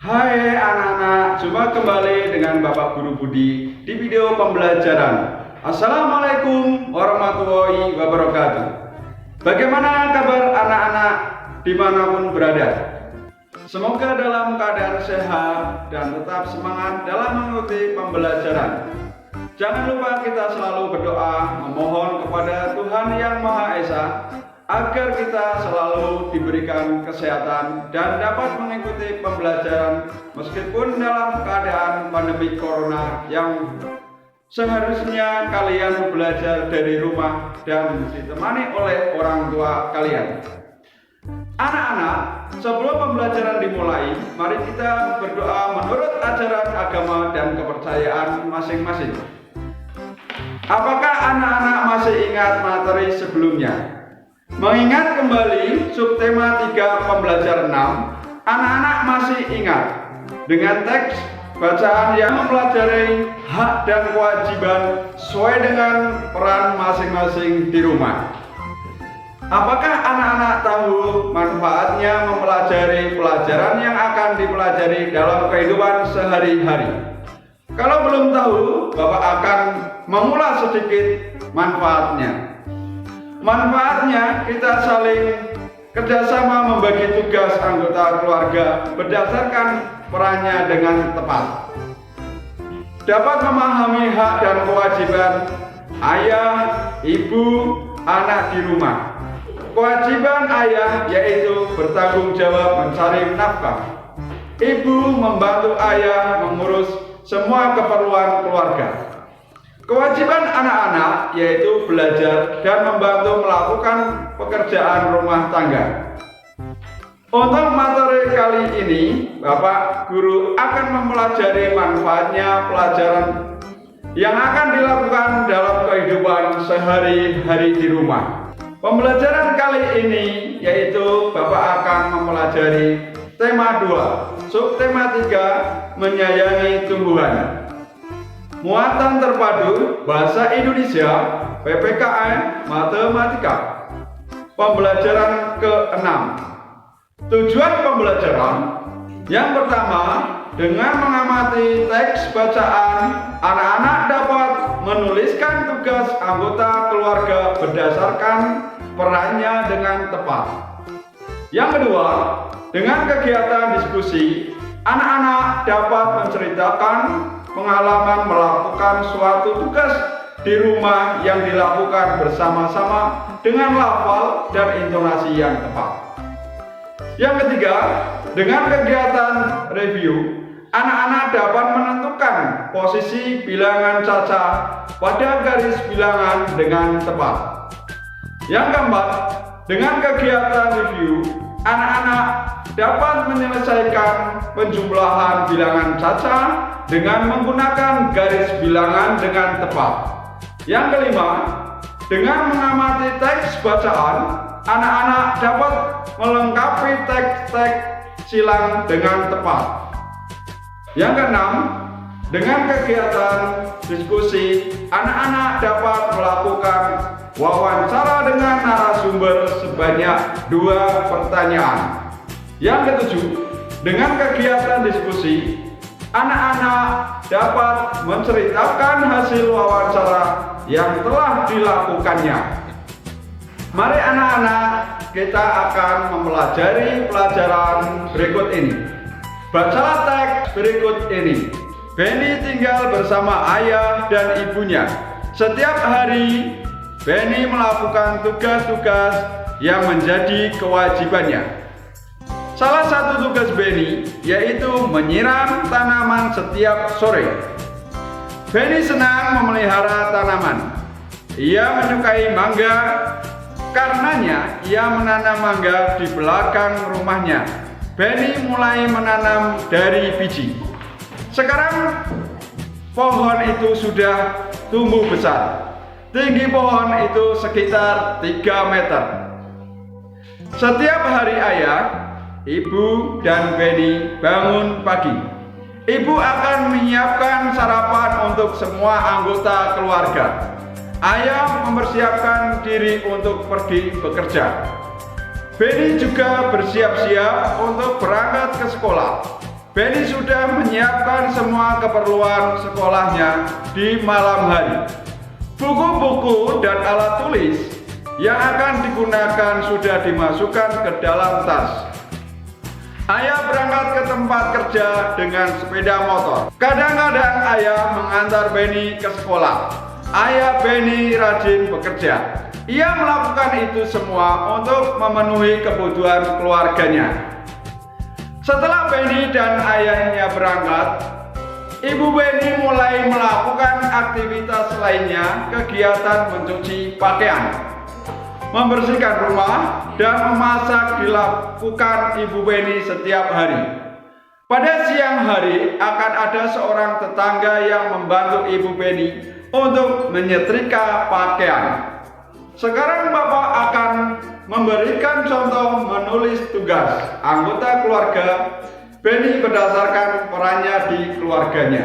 Hai anak-anak, jumpa kembali dengan Bapak Guru Budi di video pembelajaran. Assalamualaikum warahmatullahi wabarakatuh. Bagaimana kabar anak-anak dimanapun berada? Semoga dalam keadaan sehat dan tetap semangat dalam mengikuti pembelajaran. Jangan lupa kita selalu berdoa memohon kepada Tuhan Yang Maha Esa agar kita selalu diberikan kesehatan dan dapat mengikuti pembelajaran meskipun dalam keadaan pandemi corona yang seharusnya kalian belajar dari rumah dan ditemani oleh orang tua kalian. Anak-anak, sebelum pembelajaran dimulai, mari kita berdoa menurut ajaran agama dan kepercayaan masing-masing. Apakah anak-anak masih ingat materi sebelumnya? Mengingat kembali subtema 3 pembelajaran 6, anak-anak masih ingat dengan teks bacaan yang mempelajari hak dan kewajiban sesuai dengan peran masing-masing di rumah. Apakah anak-anak tahu manfaatnya mempelajari pelajaran yang akan dipelajari dalam kehidupan sehari-hari? Kalau belum tahu, Bapak akan mengulas sedikit manfaatnya. Manfaatnya kita saling kerjasama membagi tugas anggota keluarga berdasarkan perannya dengan tepat. Dapat memahami hak dan kewajiban ayah, ibu, anak di rumah. Kewajiban ayah yaitu bertanggung jawab mencari nafkah. Ibu membantu ayah mengurus semua keperluan keluarga. Kewajiban anak-anak yaitu belajar dan membantu melakukan pekerjaan rumah tangga. Untuk materi kali ini, Bapak Guru akan mempelajari manfaatnya pelajaran yang akan dilakukan dalam kehidupan sehari-hari di rumah. Pembelajaran kali ini yaitu Bapak akan mempelajari tema 2, subtema 3, menyayangi tumbuhan. Muatan terpadu Bahasa Indonesia PPKN Matematika. Pembelajaran ke-6. Tujuan pembelajaran yang pertama, dengan mengamati teks bacaan, anak-anak dapat menuliskan tugas anggota keluarga berdasarkan perannya dengan tepat. Yang kedua, dengan kegiatan diskusi, anak-anak dapat menceritakan pengalaman melakukan suatu tugas di rumah yang dilakukan bersama-sama dengan lafal dan intonasi yang tepat. Yang ketiga, dengan kegiatan review, anak-anak dapat menentukan posisi bilangan caca pada garis bilangan dengan tepat. Yang keempat, dengan kegiatan review, anak-anak dapat menyelesaikan penjumlahan bilangan caca dengan menggunakan garis bilangan dengan tepat. Yang kelima, dengan mengamati teks bacaan, anak-anak dapat melengkapi teks-teks silang dengan tepat. Yang keenam, dengan kegiatan diskusi, anak-anak dapat melakukan wawancara dengan narasumber sebanyak 2 pertanyaan. Yang ketujuh, dengan kegiatan diskusi, anak-anak dapat menceritakan hasil wawancara yang telah dilakukannya. Mari anak-anak, kita akan mempelajari pelajaran berikut ini. Bacalah teks berikut ini. Benny tinggal bersama ayah dan ibunya. Setiap hari, Benny melakukan tugas-tugas yang menjadi kewajibannya. Salah satu tugas Benny yaitu menyiram tanaman setiap sore. Benny senang memelihara tanaman. Ia menyukai mangga, karenanya ia menanam mangga di belakang rumahnya. Benny mulai menanam dari biji. Sekarang pohon itu sudah tumbuh besar. Tinggi pohon itu sekitar 3 meter. Setiap hari ayah, ibu, dan Benny bangun pagi. Ibu akan menyiapkan sarapan untuk semua anggota keluarga. Ayah mempersiapkan diri untuk pergi bekerja. Benny juga bersiap-siap untuk berangkat ke sekolah. Benny sudah menyiapkan semua keperluan sekolahnya di malam hari. Buku-buku dan alat tulis yang akan digunakan sudah dimasukkan ke dalam tas. Ayah berangkat ke tempat kerja dengan sepeda motor. Kadang-kadang ayah mengantar Benny ke sekolah. Ayah Benny rajin bekerja. Ia melakukan itu semua untuk memenuhi kebutuhan keluarganya. Setelah Benny dan ayahnya berangkat, Ibu Benny mulai melakukan aktivitas lainnya, kegiatan mencuci pakaian, membersihkan rumah, dan memasak dilakukan Ibu Benny setiap hari. Pada siang hari akan ada seorang tetangga yang membantu Ibu Benny untuk menyetrika pakaian. Sekarang Bapak akan memberikan contoh menulis tugas anggota keluarga Benny berdasarkan perannya di keluarganya.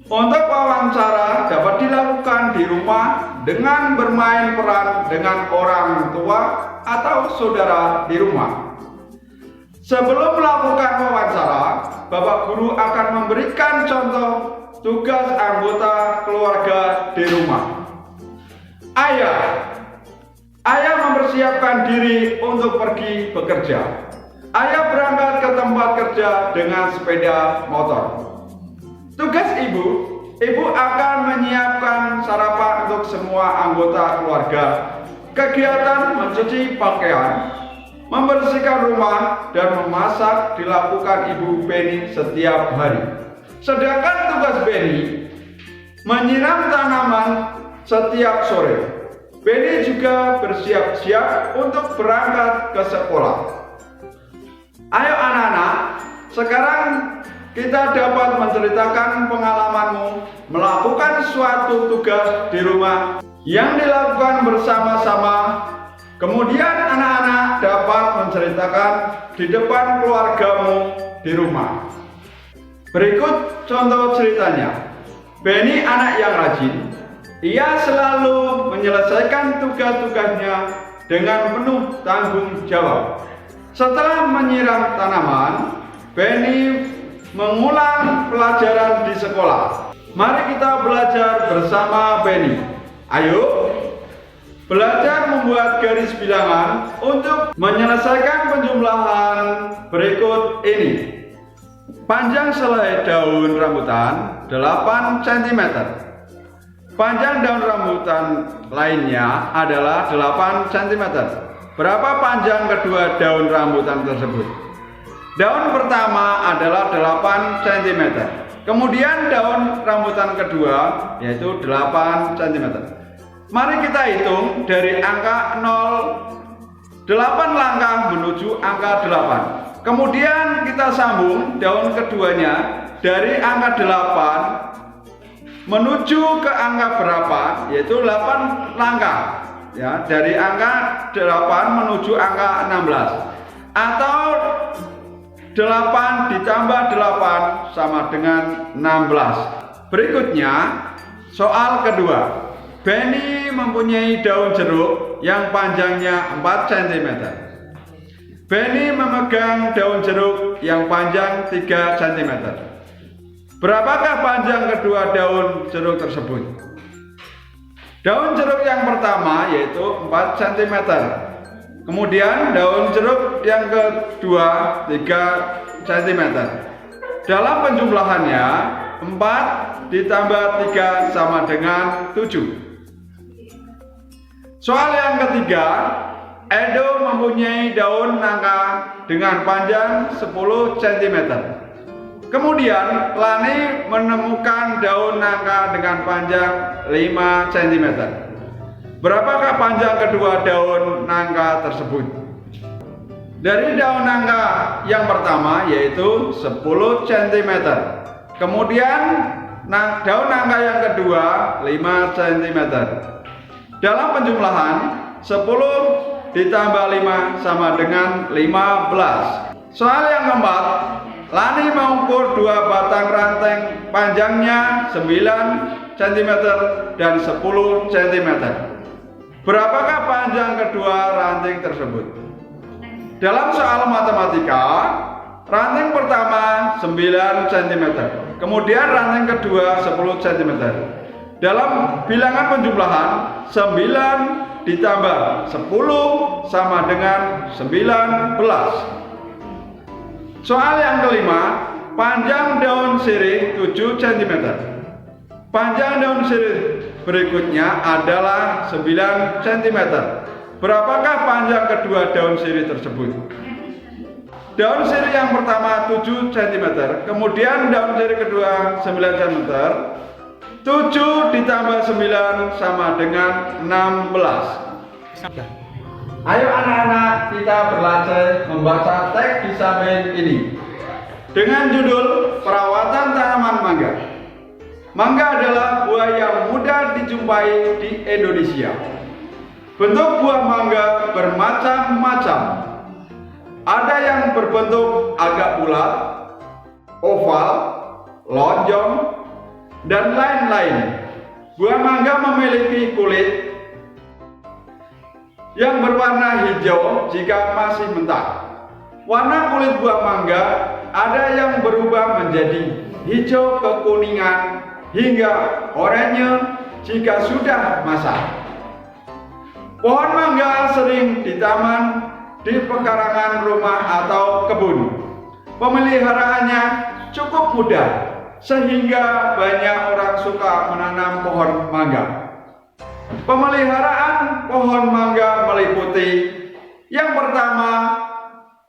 Untuk wawancara dapat dilakukan di rumah dengan bermain peran dengan orang tua atau saudara di rumah. Sebelum melakukan wawancara, Bapak Guru akan memberikan contoh tugas anggota keluarga di rumah. Ayah mempersiapkan diri untuk pergi bekerja. Ayah berangkat ke tempat kerja dengan sepeda motor. Tugas ibu akan menyiapkan sarapan untuk semua anggota keluarga. Kegiatan mencuci pakaian, membersihkan rumah, dan memasak dilakukan Ibu Benny setiap hari. Sedangkan tugas Benny menyiram tanaman setiap sore. Benny juga bersiap-siap untuk berangkat ke sekolah. Ayo anak-anak, sekarang kita dapat menceritakan pengalamanmu melakukan suatu tugas di rumah yang dilakukan bersama-sama. Kemudian anak-anak dapat menceritakan di depan keluargamu di rumah. Berikut contoh ceritanya. Benny anak yang rajin. Ia selalu menyelesaikan tugas-tugasnya dengan penuh tanggung jawab. Setelah menyiram tanaman, Benny mengulang pelajaran di sekolah. Mari kita belajar bersama Benny. Ayo, belajar membuat garis bilangan untuk menyelesaikan penjumlahan berikut ini. Panjang selai daun rambutan 8 cm. Panjang daun rambutan lainnya adalah 8 cm. Berapa panjang kedua daun rambutan tersebut? Daun pertama adalah 8 cm. Kemudian daun rambutan kedua yaitu 8 cm. Mari kita hitung dari angka 0, 8 langkah menuju angka 8. Kemudian kita sambung daun keduanya dari angka 8 menuju ke angka berapa, yaitu 8 langkah. Ya, dari angka 8 menuju angka 16. Atau 8 ditambah 8 sama dengan 16. Berikutnya, soal kedua. Benny mempunyai daun jeruk yang panjangnya 4 cm. Benny memegang daun jeruk yang panjang 3 cm. Berapakah panjang kedua daun jeruk tersebut? Daun jeruk yang pertama yaitu 4 cm. Kemudian daun jeruk yang kedua 3 cm. Dalam penjumlahannya 4 ditambah 3 sama dengan 7. Soal yang ketiga, Edo mempunyai daun nangka dengan panjang 10 cm. Kemudian Lani menemukan daun nangka dengan panjang 5 cm. Berapakah panjang kedua daun nangka tersebut? Dari daun nangka yang pertama yaitu 10 cm. Kemudian daun nangka yang kedua 5 cm. Dalam penjumlahan 10 ditambah 5 sama dengan 15. Soal yang keempat, Lani mengukur 2 batang ranting panjangnya 9 cm dan 10 cm. Berapakah panjang kedua ranting tersebut? Dalam soal matematika, Ranting pertama 9 cm, kemudian ranting kedua 10 cm. Dalam bilangan penjumlahan 9 ditambah 10 sama dengan 19. Soal yang kelima, panjang daun sirih 7 cm. Panjang daun sirih berikutnya adalah 9 cm. Berapakah panjang kedua daun sirih tersebut? Daun sirih yang pertama 7 cm, kemudian daun sirih kedua 9 cm. 7 ditambah 9 sama dengan 16. Ayo anak-anak, kita belajar membaca teks di samping ini dengan judul Perawatan Tanaman Mangga. Mangga adalah buah yang mudah dijumpai di Indonesia. Bentuk buah mangga bermacam-macam. Ada yang berbentuk agak bulat, oval, lonjong, dan lain-lain. Buah mangga memiliki kulit yang berwarna hijau jika masih mentah. Warna kulit buah mangga ada yang berubah menjadi hijau kekuningan hingga oranye jika sudah masak. Pohon mangga sering di taman, di pekarangan rumah atau kebun. Pemeliharaannya cukup mudah sehingga banyak orang suka menanam pohon mangga. Pemeliharaan pohon mangga meliputi yang pertama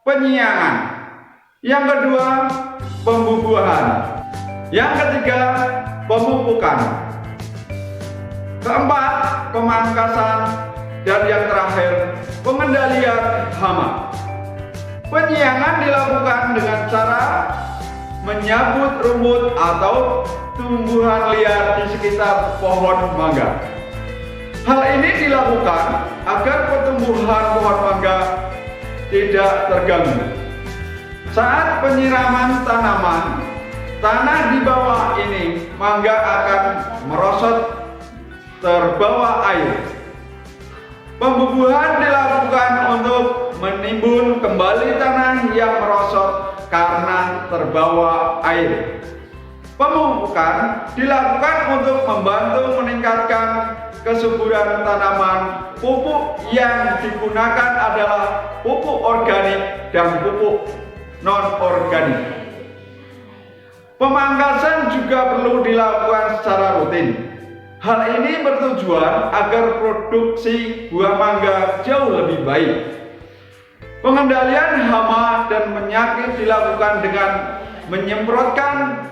penyiangan, yang kedua pembubuhan, yang ketiga pemupukan, keempat pemangkasan, dan yang terakhir pengendalian hama. Penyiangan dilakukan dengan cara menyabut rumput atau tumbuhan liar di sekitar pohon mangga. Hal ini dilakukan agar pertumbuhan pohon mangga tidak terganggu. Saat penyiraman tanaman, tanah di bawah ini mangga akan merosot terbawa air. Pembubuhan dilakukan untuk menimbun kembali tanah yang merosot karena terbawa air. Pemupukan dilakukan untuk membantu meningkatkan kesuburan tanaman. Pupuk yang digunakan adalah pupuk organik dan pupuk non-organik. Pemangkasan juga perlu dilakukan secara rutin. Hal ini bertujuan agar produksi buah mangga jauh lebih baik. Pengendalian hama dan penyakit dilakukan dengan menyemprotkan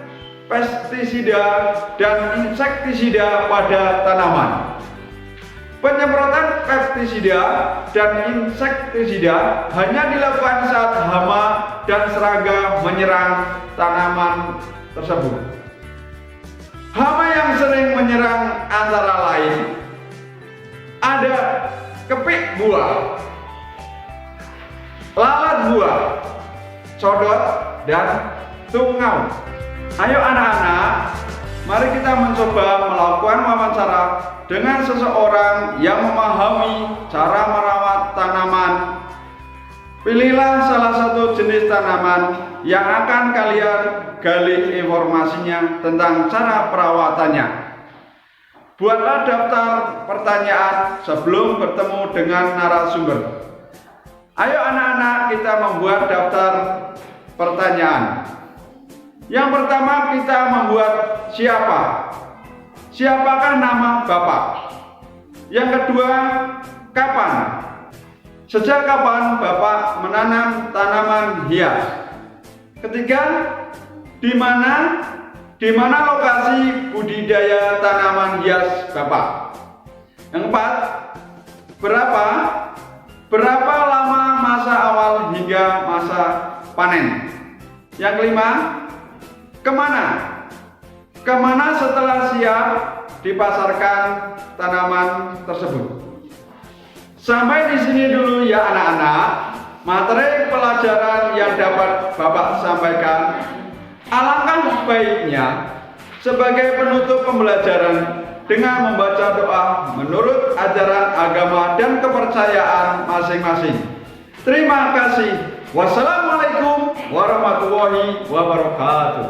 pestisida dan insektisida pada tanaman. Penyemprotan pestisida dan insektisida hanya dilakukan saat hama dan serangga menyerang tanaman tersebut. Hama yang sering menyerang antara lain ada kepik buah, lalat buah, codot, dan tungau. Ayo anak-anak, mari kita mencoba melakukan wawancara dengan seseorang yang memahami cara merawat tanaman. Pilihlah salah satu jenis tanaman yang akan kalian gali informasinya tentang cara perawatannya. Buatlah daftar pertanyaan sebelum bertemu dengan narasumber. Ayo anak-anak, kita membuat daftar pertanyaan. Yang pertama kita membuat siapa? Siapakah nama Bapak? Yang kedua, kapan? Sejak kapan Bapak menanam tanaman hias? Ketiga, di mana lokasi budidaya tanaman hias Bapak? Yang keempat, berapa lama masa awal hingga masa panen? Yang kelima, kemana setelah siap dipasarkan tanaman tersebut? Sampai di sini dulu ya anak-anak, materi pelajaran yang dapat Bapak sampaikan. Alangkah baiknya sebagai penutup pembelajaran dengan membaca doa menurut ajaran agama dan kepercayaan masing-masing. Terima kasih. Wassalamualaikum warahmatullahi wabarakatuh.